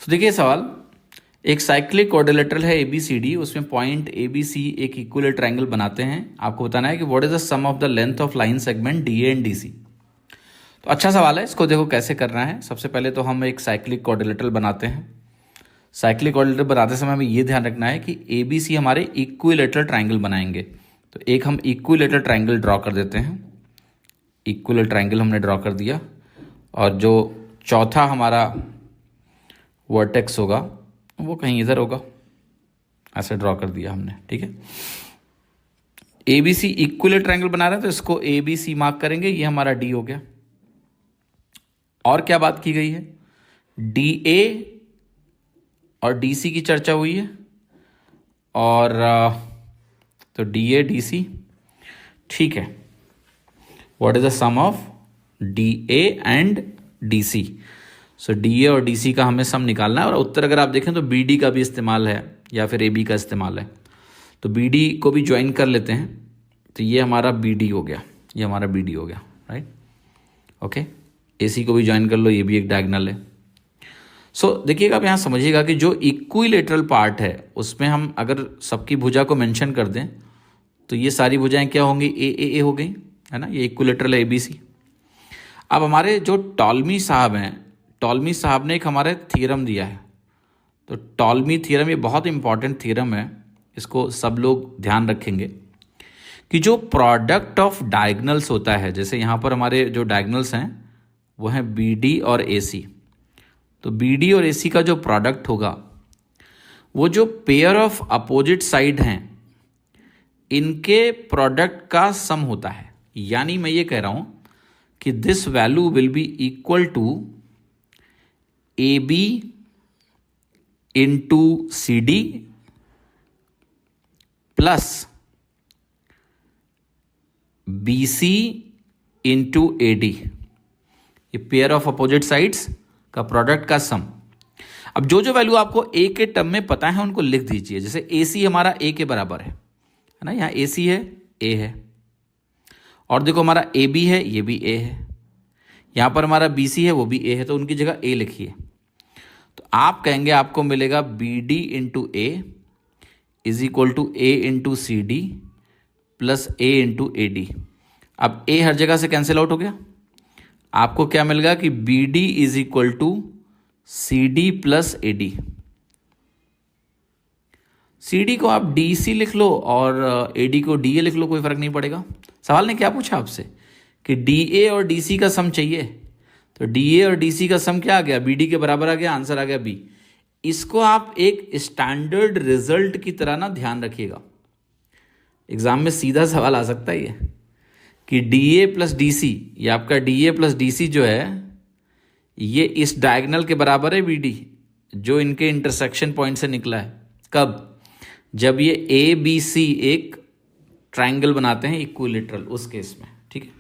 तो देखिए सवाल, एक साइक्लिक क्वाड्रिलेटरल है ABCD, उसमें पॉइंट ABC एक इक्वल ट्रायंगल बनाते हैं। आपको बताना है कि what is the sum of the length of line segment DA and DC। तो अच्छा सवाल है, इसको देखो कैसे करना है। सबसे पहले तो हम एक साइक्लिक क्वाड्रिलेटरल बनाते हैं। साइक्लिक क्वाड्रिलेटरल बनाते समय हमें ये ध्यान रखना है कि ABC हमारे इक्विलेटरल ट्रायंगल बनाएंगे। तो एक हम इक्विलेटरल ट्रायंगल ड्रॉ कर देते हैं। इक्विलेटरल ट्रायंगल हमने ड्रॉ कर दिया, और जो चौथा हमारा वर्टेक्स होगा वो कहीं इधर होगा, ऐसे ड्रॉ कर दिया हमने। ठीक है, ABC इक्विलेटरल ट्रायंगल बना रहे हैं तो इसको ABC मार्क करेंगे, ये हमारा D हो गया। और क्या बात की गई है, DA और DC की चर्चा हुई है, और तो DA DC, ठीक है। What is the sum of DA and DC? So DA और DC का हमें सम निकालना है। और उत्तर अगर आप देखें तो BD का भी इस्तेमाल है या फिर AB का इस्तेमाल है। तो BD को भी ज्वाइन कर लेते हैं, तो ये हमारा BD हो गया, ये हमारा BD हो गया, राइट। ओके, AC को भी ज्वाइन कर लो, ये भी एक डायगोनल है। सो देखिएगा, आप यहाँ समझिएगा कि जो इक्विलेटरल पार्ट है उसमें हम अगर सबकी भुजा को मेंशन कर दें तो ये सारी भुजाएं क्या होंगी, AAA हो गई, है ना। ये इक्विलेटरल है ABC। अब हमारे जो टॉलमी साहब हैं, टॉलमी साहब ने एक हमारे थ्योरम दिया है। तो टॉलमी थ्योरम ये बहुत इंपॉर्टेंट थ्योरम है, इसको सब लोग ध्यान रखेंगे कि जो प्रोडक्ट ऑफ डायगोनल्स होता है, जैसे यहाँ पर हमारे जो डायगोनल्स हैं वो हैं BD और AC। तो BD और AC का जो प्रोडक्ट होगा वो जो पेयर ऑफ अपोजिट साइड हैं इनके प्रोडक्ट का सम होता है। यानी मैं ये कह रहा हूँ कि this value will be equal to AB into CD plus BC into AD, ये पेयर ऑफ अपोजिट साइड्स का प्रोडक्ट का सम। अब जो जो वैल्यू आपको A के टर्म में पता है उनको लिख दीजिए। जैसे AC हमारा A के बराबर है ना, यहाँ AC है, A है, और देखो हमारा AB है, ये भी A है, यहाँ पर हमारा BC है, वो भी A है, तो उनकी जगह A लिखिए। तो आप कहेंगे आपको मिलेगा BD into A is equal to A into CD plus A into AD। अब A हर जगह से कैंसिल आउट हो गया, आपको क्या मिलेगा कि BD is equal to CD plus AD। CD को आप DC लिख लो और AD को DA लिख लो, कोई फर्क नहीं पड़ेगा। सवाल ने क्या पूछा आपसे कि DA और DC का सम चाहिए, तो DA और DC का सम क्या आ गया, BD के बराबर आ गया, आंसर आ गया B। इसको आप एक स्टैंडर्ड रिजल्ट की तरह ना ध्यान रखिएगा, एग्जाम में सीधा सवाल आ सकता है ये कि DA प्लस DC, ये आपका DA प्लस DC जो है ये इस डायगोनल के बराबर है BD, जो इनके इंटरसेक्शन पॉइंट से निकला है। कब? जब ये ABC एक ट्रायंगल बनाते हैं इक्विलेटरल, उस केस में। ठीक है,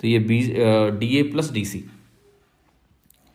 तो ये DA प्लस DC।